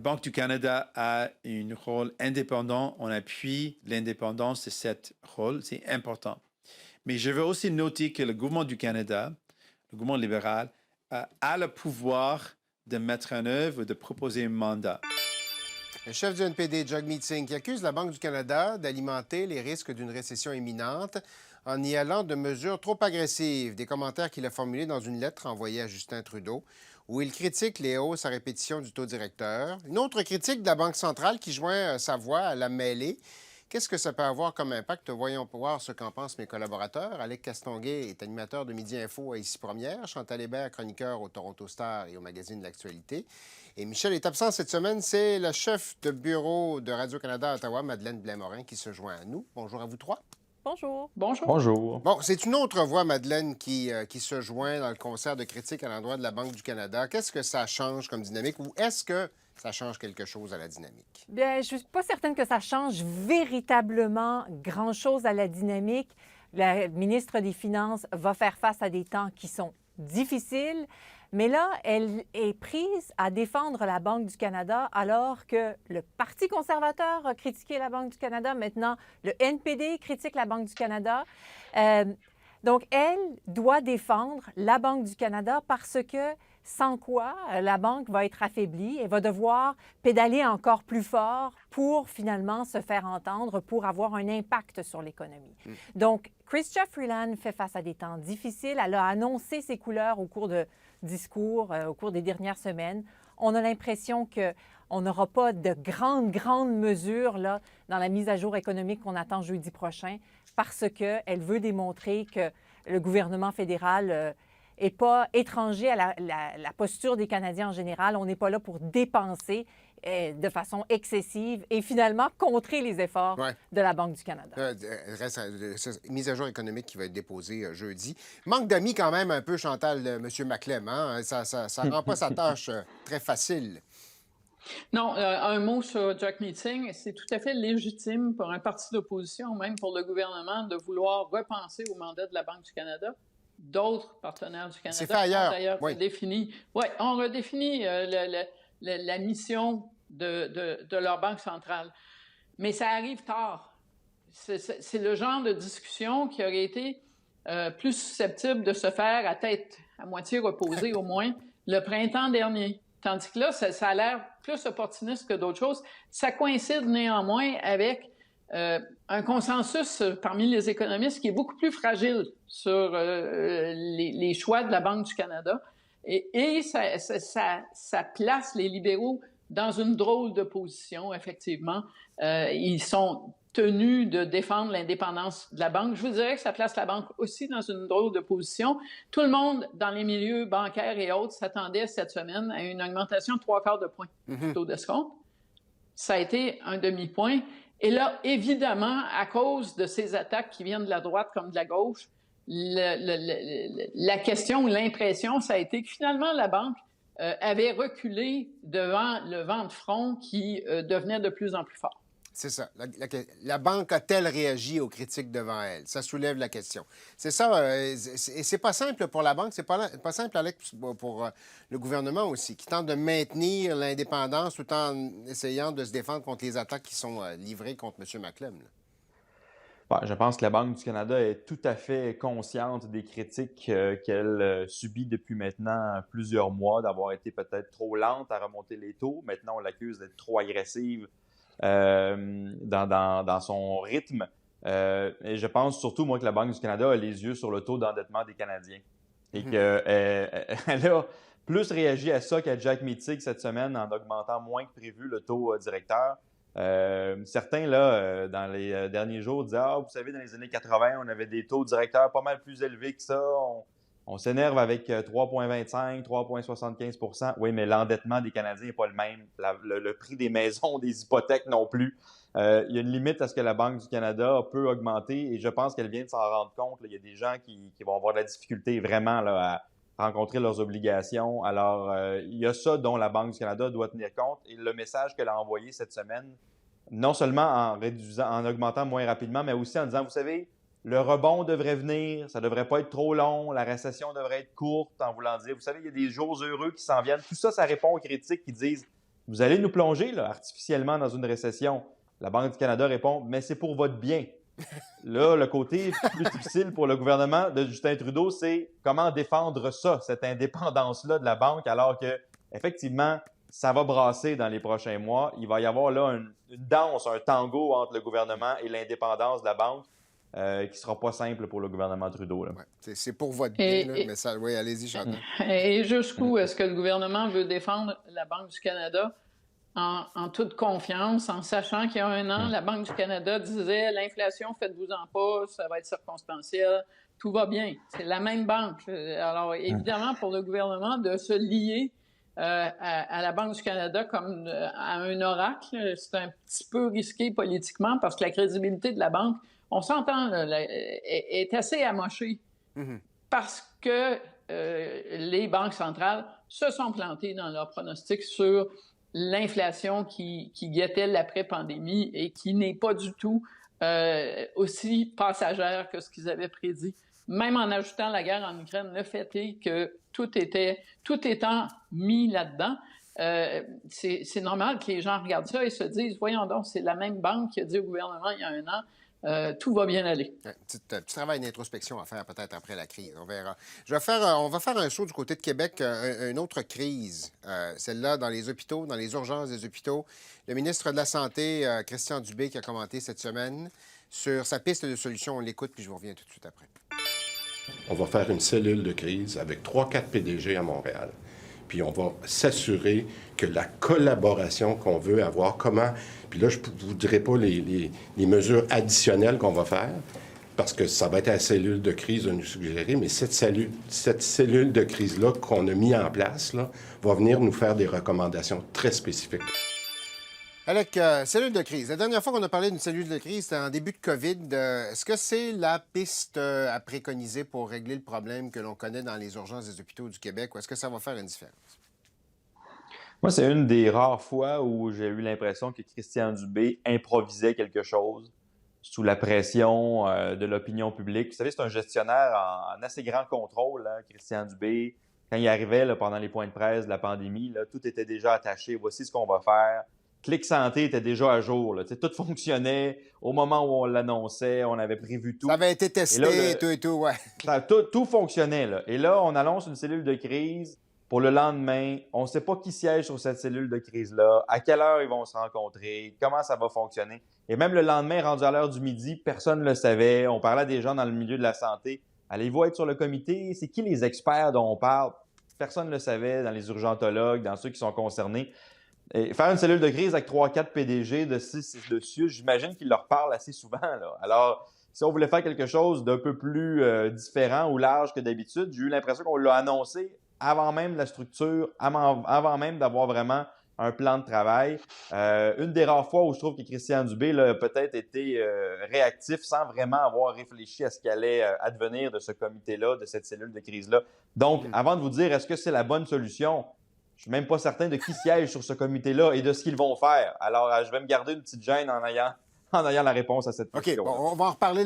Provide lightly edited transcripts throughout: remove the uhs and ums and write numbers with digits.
Banque du Canada a un rôle indépendant. On appuie l'indépendance de ce rôle. C'est important. Mais je veux aussi noter que le gouvernement du Canada, le gouvernement libéral, a le pouvoir de mettre en œuvre, de proposer un mandat. Le chef du NPD, Jagmeet Singh, qui accuse la Banque du Canada d'alimenter les risques d'une récession imminente en y allant de mesures trop agressives. Des commentaires qu'il a formulés dans une lettre envoyée à Justin Trudeau, où il critique les hausses à répétition du taux directeur. Une autre critique de la Banque centrale qui joint sa voix à la mêlée. Qu'est-ce que ça peut avoir comme impact? Voyons voir ce qu'en pensent mes collaborateurs. Alec Castonguay est animateur de Midi Info à Ici Première. Chantal Hébert, chroniqueur au Toronto Star et au magazine de l'Actualité. Et Michel est absent cette semaine. C'est la chef de bureau de Radio-Canada à Ottawa, Madeleine Blais-Morin, qui se joint à nous. Bonjour à vous trois. Bonjour. Bonjour. Bonjour. Bon, c'est une autre voix, Madeleine, qui se joint dans le concert de critiques à l'endroit de la Banque du Canada. Qu'est-ce que ça change comme dynamique ou est-ce que ça change quelque chose à la dynamique? Bien, je ne suis pas certaine que ça change véritablement grand-chose à la dynamique. La ministre des Finances va faire face à des temps qui sont difficiles, mais là, elle est prise à défendre la Banque du Canada alors que le Parti conservateur a critiqué la Banque du Canada. Maintenant, le NPD critique la Banque du Canada. Donc, elle doit défendre la Banque du Canada parce que, sans quoi, la banque va être affaiblie et va devoir pédaler encore plus fort pour finalement se faire entendre, pour avoir un impact sur l'économie. Donc, Chrystia Freeland fait face à des temps difficiles. Elle a annoncé ses couleurs au cours de discours, au cours des dernières semaines. On a l'impression qu'on n'aura pas de grandes mesures là, dans la mise à jour économique qu'on attend jeudi prochain parce qu'elle veut démontrer que le gouvernement fédéral n'est pas étranger à la posture des Canadiens en général. On n'est pas là pour dépenser de façon excessive et finalement contrer les efforts de la Banque du Canada. Reste mise à jour économique qui va être déposée jeudi. Manque d'amis quand même un peu, Chantal, M. Maclem. Hein? Ça ne rend pas sa tâche très facile. Non, un mot sur Jagmeet Singh. C'est tout à fait légitime pour un parti d'opposition, même pour le gouvernement, de vouloir repenser au mandat de la Banque du Canada. D'autres partenaires du Canada c'est fait ailleurs. ont d'ailleurs redéfini. Oui, on redéfinit la mission de leur banque centrale. Mais ça arrive tard. C'est le genre de discussion qui aurait été plus susceptible de se faire à tête à moitié reposée, au moins, le printemps dernier. Tandis que là, ça a l'air plus opportuniste que d'autres choses. Ça coïncide néanmoins avec un consensus parmi les économistes qui est beaucoup plus fragile sur les choix de la Banque du Canada. Et ça place les libéraux dans une drôle de position, effectivement. Ils sont tenus de défendre l'indépendance de la banque. Je vous dirais que ça place la banque aussi dans une drôle de position. Tout le monde, dans les milieux bancaires et autres, s'attendait cette semaine à une augmentation de 3/4 de point du taux d'escompte. Ça a été un demi-point. Et là, évidemment, à cause de ces attaques qui viennent de la droite comme de la gauche, la question ou l'impression, ça a été que finalement, la banque avait reculé devant le vent de front qui devenait de plus en plus fort. C'est ça. La banque a-t-elle réagi aux critiques devant elle? Ça soulève la question. C'est ça. Et c'est pas simple pour la banque. C'est pas simple, Alex, pour le gouvernement aussi, qui tente de maintenir l'indépendance tout en essayant de se défendre contre les attaques qui sont livrées contre M. Maclem. Ouais, je pense que la Banque du Canada est tout à fait consciente des critiques qu'elle subit depuis maintenant plusieurs mois, d'avoir été peut-être trop lente à remonter les taux. Maintenant, on l'accuse d'être trop agressive dans son rythme. Et je pense surtout, moi, que la Banque du Canada a les yeux sur le taux d'endettement des Canadiens. Et qu'elle a plus réagi à ça qu'à Jagmeet Singh cette semaine en augmentant moins que prévu le taux directeur. Certains, là, dans les derniers jours, disaient « Ah, vous savez, dans les années 80, on avait des taux directeurs pas mal plus élevés que ça. On s'énerve avec 3,25, 3,75 %. Oui, mais l'endettement des Canadiens n'est pas le même. Le prix des maisons, des hypothèques non plus. Il y a une limite à ce que la Banque du Canada peut augmenter et je pense qu'elle vient de s'en rendre compte. Là. Il y a des gens qui vont avoir de la difficulté vraiment là, à rencontrer leurs obligations. Alors, il y a ça dont la Banque du Canada doit tenir compte. Et le message qu'elle a envoyé cette semaine, non seulement en augmentant moins rapidement, mais aussi en disant, vous savez, le rebond devrait venir, ça ne devrait pas être trop long, la récession devrait être courte, en voulant dire, vous savez, il y a des jours heureux qui s'en viennent. Tout ça, ça répond aux critiques qui disent, vous allez nous plonger là, artificiellement dans une récession. La Banque du Canada répond, mais c'est pour votre bien. Là, le côté plus difficile pour le gouvernement de Justin Trudeau, c'est comment défendre ça, cette indépendance-là de la banque, alors que effectivement, ça va brasser dans les prochains mois. Il va y avoir là une danse, un tango entre le gouvernement et l'indépendance de la banque qui ne sera pas simple pour le gouvernement Trudeau. Là. Ouais, c'est pour votre bien, là, mais ça, oui, allez-y, Chantal. Et jusqu'où est-ce que le gouvernement veut défendre la Banque du Canada en toute confiance, en sachant qu'il y a un an, la Banque du Canada disait l'inflation, faites-vous-en pas, ça va être circonstanciel, tout va bien. C'est la même banque. Alors, évidemment, pour le gouvernement, de se lier à la Banque du Canada comme à un oracle, c'est un petit peu risqué politiquement parce que la crédibilité de la banque, on s'entend, est assez amochée parce que les banques centrales se sont plantées dans leurs pronostics sur l'inflation qui guettait l'après-pandémie et qui n'est pas du tout aussi passagère que ce qu'ils avaient prédit. Même en ajoutant la guerre en Ukraine, le fait est que tout étant mis là-dedans, c'est normal que les gens regardent ça et se disent, voyons donc, c'est la même banque qui a dit au gouvernement il y a un an, tout va bien aller. Petit travail d'introspection à faire peut-être après la crise, on verra. On va faire un saut du côté de Québec, une autre crise, celle-là dans les hôpitaux, dans les urgences des hôpitaux. Le ministre de la Santé, Christian Dubé, qui a commenté cette semaine sur sa piste de solution. On l'écoute, puis je vous reviens tout de suite après. On va faire une cellule de crise avec 3-4 PDG à Montréal. Puis on va s'assurer que la collaboration qu'on veut avoir, puis là, je ne vous dirai pas les mesures additionnelles qu'on va faire, parce que ça va être à la cellule de crise de nous suggérer, mais cette cellule de crise-là qu'on a mis en place, là, va venir nous faire des recommandations très spécifiques. Alec, cellule de crise. La dernière fois qu'on a parlé d'une cellule de crise, c'était en début de COVID. Est-ce que c'est la piste à préconiser pour régler le problème que l'on connaît dans les urgences des hôpitaux du Québec, ou est-ce que ça va faire une différence? Moi, c'est une des rares fois où j'ai eu l'impression que Christian Dubé improvisait quelque chose sous la pression de l'opinion publique. Vous savez, c'est un gestionnaire en assez grand contrôle, hein, Christian Dubé. Quand il arrivait là, pendant les points de presse de la pandémie, là, tout était déjà attaché. Voici ce qu'on va faire. Clic Santé était déjà à jour. Là. Tout fonctionnait. Au moment où on l'annonçait, on avait prévu tout. Ça avait été testé et tout, ouais. Tout fonctionnait. Là. Et là, on annonce une cellule de crise pour le lendemain. On ne sait pas qui siège sur cette cellule de crise-là, à quelle heure ils vont se rencontrer, comment ça va fonctionner. Et même le lendemain, rendu à l'heure du midi, personne ne le savait. On parlait à des gens dans le milieu de la santé. Allez-vous être sur le comité? C'est qui les experts dont on parle? Personne ne le savait dans les urgentologues, dans ceux qui sont concernés. Et faire une cellule de crise avec 3-4 PDG dessus, j'imagine qu'ils leur parlent assez souvent. Là. Alors, si on voulait faire quelque chose d'un peu plus différent ou large que d'habitude, j'ai eu l'impression qu'on l'a annoncé avant même la structure, avant même d'avoir vraiment un plan de travail. Une des rares fois où je trouve que Christian Dubé là, a peut-être été réactif sans vraiment avoir réfléchi à ce qui allait advenir de ce comité-là, de cette cellule de crise-là. Donc, avant de vous dire est-ce que c'est la bonne solution, je ne suis même pas certain de qui siège sur ce comité-là et de ce qu'ils vont faire. Alors, je vais me garder une petite gêne en ayant la réponse à cette question. OK, bon, on va en reparler.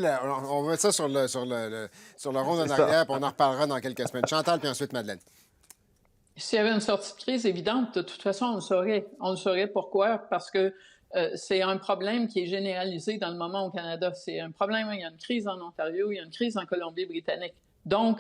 On va mettre ça sur le rond en arrière, puis on en reparlera dans quelques semaines. Chantal, puis ensuite Madeleine. S'il y avait une sortie de crise évidente, de toute façon, on le saurait. On le saurait pourquoi? Parce que c'est un problème qui est généralisé dans le moment au Canada. C'est un problème, il y a une crise en Ontario, il y a une crise en Colombie-Britannique. Donc,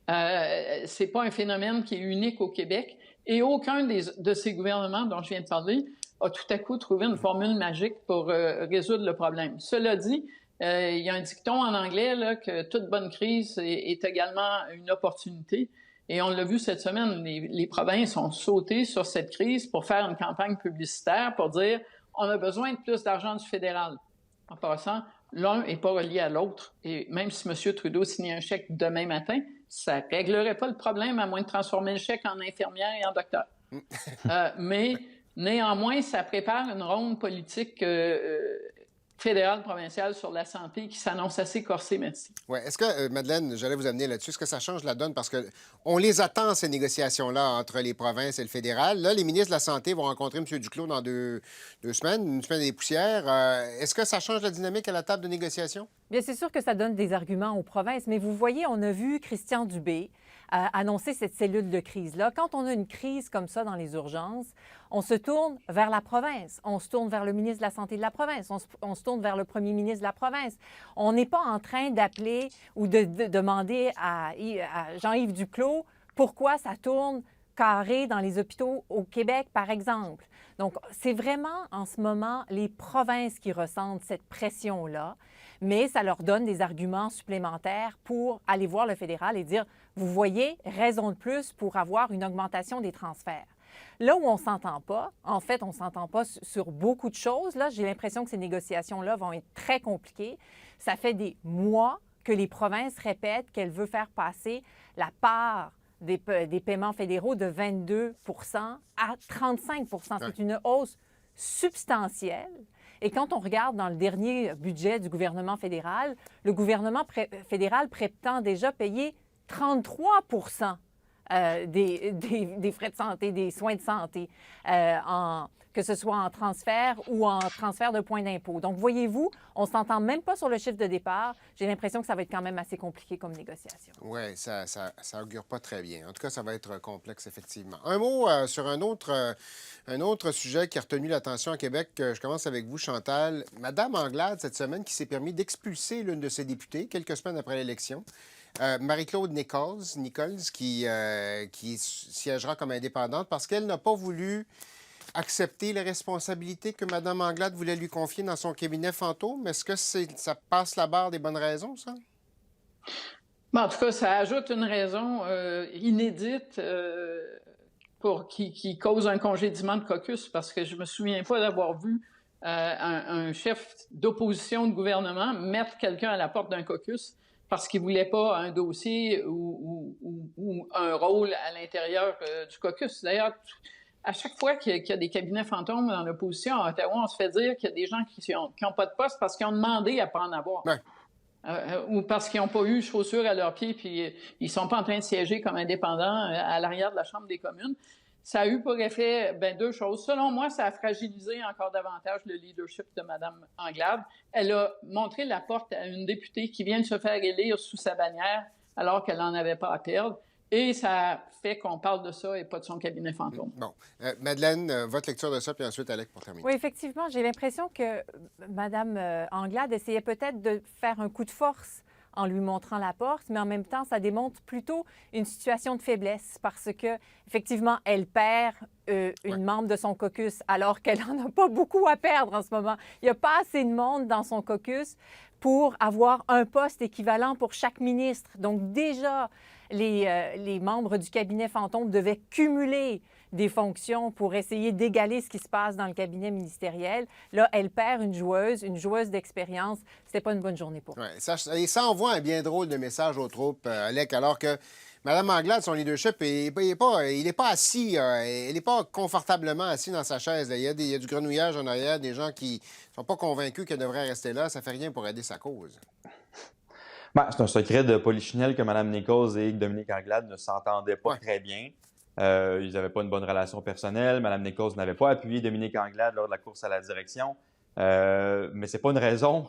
c'est pas un phénomène qui est unique au Québec. Et aucun de ces gouvernements dont je viens de parler a tout à coup trouvé une formule magique pour résoudre le problème. Cela dit, il y a un dicton en anglais là, que toute bonne crise est également une opportunité. Et on l'a vu cette semaine, les provinces ont sauté sur cette crise pour faire une campagne publicitaire pour dire on a besoin de plus d'argent du fédéral. En passant, l'un n'est pas relié à l'autre. Et même si M. Trudeau signait un chèque demain matin, ça ne réglerait pas le problème à moins de transformer le chèque en infirmière et en docteur. Mais néanmoins, ça prépare une ronde politique fédérale, provinciale sur la santé qui s'annonce assez corsée, merci. Oui. Est-ce que, Madeleine, j'allais vous amener là-dessus, est-ce que ça change la donne? Parce qu'on les attend, ces négociations-là, entre les provinces et le fédéral. Là, les ministres de la Santé vont rencontrer M. Duclos dans deux semaines, une semaine des poussières. Est-ce que ça change la dynamique à la table de négociation? Bien, c'est sûr que ça donne des arguments aux provinces, mais vous voyez, on a vu Christian Dubé annoncer cette cellule de crise-là. Quand on a une crise comme ça dans les urgences, on se tourne vers la province, on se tourne vers le ministre de la Santé de la province, on se tourne vers le premier ministre de la province. On n'est pas en train d'appeler ou de demander à Jean-Yves Duclos pourquoi ça tourne carré dans les hôpitaux au Québec, par exemple. Donc, c'est vraiment en ce moment les provinces qui ressentent cette pression-là, mais ça leur donne des arguments supplémentaires pour aller voir le fédéral et dire, vous voyez, raison de plus pour avoir une augmentation des transferts. Là où on ne s'entend pas, en fait, on ne s'entend pas sur beaucoup de choses. Là, j'ai l'impression que ces négociations-là vont être très compliquées. Ça fait des mois que les provinces répètent qu'elles veulent faire passer la part des paiements fédéraux de 22 à 35 C'est une hausse substantielle. Et quand on regarde dans le dernier budget du gouvernement fédéral, le gouvernement fédéral prétend déjà payer 33 des frais de santé, des soins de santé, que ce soit en transfert ou en transfert de points d'impôt. Donc, voyez-vous, on ne s'entend même pas sur le chiffre de départ. J'ai l'impression que ça va être quand même assez compliqué comme négociation. Oui, ça augure pas très bien. En tout cas, ça va être complexe, effectivement. Un mot sur un autre sujet qui a retenu l'attention à Québec. Je commence avec vous, Chantal. Madame Anglade, cette semaine, qui s'est permis d'expulser l'une de ses députées quelques semaines après l'élection. Marie-Claude Nichols qui siégera comme indépendante parce qu'elle n'a pas voulu accepter les responsabilités que Mme Anglade voulait lui confier dans son cabinet fantôme. Est-ce que ça passe la barre des bonnes raisons, ça? Bon, en tout cas, ça ajoute une raison inédite qui cause un congédiement de caucus, parce que je me souviens pas d'avoir vu un chef d'opposition de gouvernement mettre quelqu'un à la porte d'un caucus parce qu'il ne voulait pas un dossier ou un rôle à l'intérieur du caucus. D'ailleurs, à chaque fois qu'il y a des cabinets fantômes dans l'opposition à Ottawa, on se fait dire qu'il y a des gens qui n'ont pas de poste parce qu'ils ont demandé à ne pas en avoir. Ouais. Ou parce qu'ils n'ont pas eu chaussures à leurs pieds puis ils ne sont pas en train de siéger comme indépendants à l'arrière de la Chambre des communes. Ça a eu pour effet deux choses. Selon moi, ça a fragilisé encore davantage le leadership de Mme Anglade. Elle a montré la porte à une députée qui vient de se faire élire sous sa bannière alors qu'elle n'en avait pas à perdre. Et ça fait qu'on parle de ça et pas de son cabinet fantôme. Bon. Madeleine, votre lecture de ça, puis ensuite Alec pour terminer. Oui, effectivement, j'ai l'impression que Mme Anglade essayait peut-être de faire un coup de force en lui montrant la porte, mais en même temps, ça démontre plutôt une situation de faiblesse parce que, effectivement, elle perd une membre de son caucus alors qu'elle n'en a pas beaucoup à perdre en ce moment. Il n'y a pas assez de monde dans son caucus pour avoir un poste équivalent pour chaque ministre. Donc, déjà, les membres du cabinet fantôme devaient cumuler des fonctions pour essayer d'égaler ce qui se passe dans le cabinet ministériel. Là, elle perd une joueuse d'expérience. C'était pas une bonne journée pour elle. Ouais, ça envoie un bien drôle de message aux troupes, Alec, alors que Mme Anglade, son leadership, il n'est pas assis, elle n'est pas confortablement assis dans sa chaise. Il y a du grenouillage en arrière, des gens qui ne sont pas convaincus qu'elle devrait rester là. Ça ne fait rien pour aider sa cause. Ben, c'est un secret de polichinelle que Mme Nichols et Dominique Anglade ne s'entendaient pas très bien. Ils n'avaient pas une bonne relation personnelle. Mme Nichols n'avait pas appuyé Dominique Anglade lors de la course à la direction. Mais ce n'est pas une raison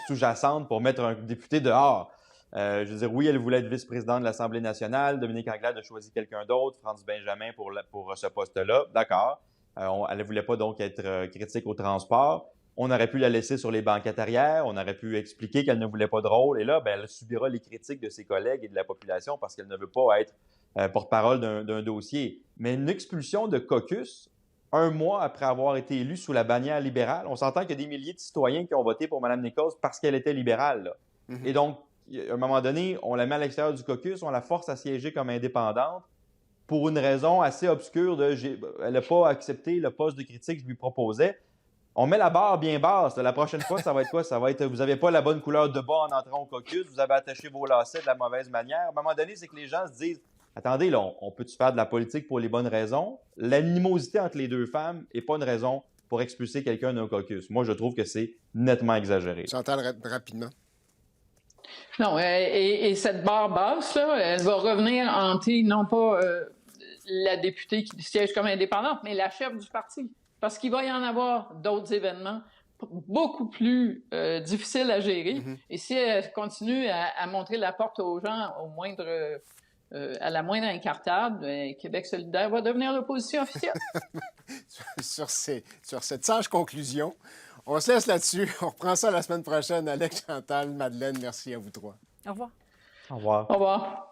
sous-jacente pour mettre un député dehors. Je veux dire, oui, elle voulait être vice-présidente de l'Assemblée nationale. Dominique Anglade a choisi quelqu'un d'autre, Franz Benjamin, pour ce poste-là. D'accord. Elle ne voulait pas donc être critique au transport. On aurait pu la laisser sur les banquettes arrière. On aurait pu expliquer qu'elle ne voulait pas de rôle. Et là, elle subira les critiques de ses collègues et de la population parce qu'elle ne veut pas être porte-parole d'un dossier. Mais une expulsion de caucus, un mois après avoir été élue sous la bannière libérale, on s'entend qu'il y a des milliers de citoyens qui ont voté pour Mme Nichols parce qu'elle était libérale. Là. Mm-hmm. Et donc, à un moment donné, on la met à l'extérieur du caucus, on la force à siéger comme indépendante pour une raison assez obscure elle n'a pas accepté le poste de critique que je lui proposais. On met la barre bien basse. La prochaine fois, ça va être quoi? Ça va être vous n'avez pas la bonne couleur de bas en entrant au caucus, vous avez attaché vos lacets de la mauvaise manière. À un moment donné, c'est que les gens se disent attendez, là, on peut-tu faire de la politique pour les bonnes raisons? L'animosité entre les deux femmes n'est pas une raison pour expulser quelqu'un d'un caucus. Moi, je trouve que c'est nettement exagéré. Chantal, rapidement. Non, et cette barre basse, là, elle va revenir hanter non pas la députée qui siège comme indépendante, mais la chef du parti. Parce qu'il va y en avoir d'autres événements beaucoup plus difficile à gérer. Et si elle continue à montrer la porte aux gens à la moindre incartade, bien, Québec solidaire va devenir l'opposition officielle. Sur cette sage conclusion, on se laisse là-dessus. On reprend ça la semaine prochaine. Alex, Chantal, Madeleine, merci à vous trois. Au revoir. Au revoir. Au revoir.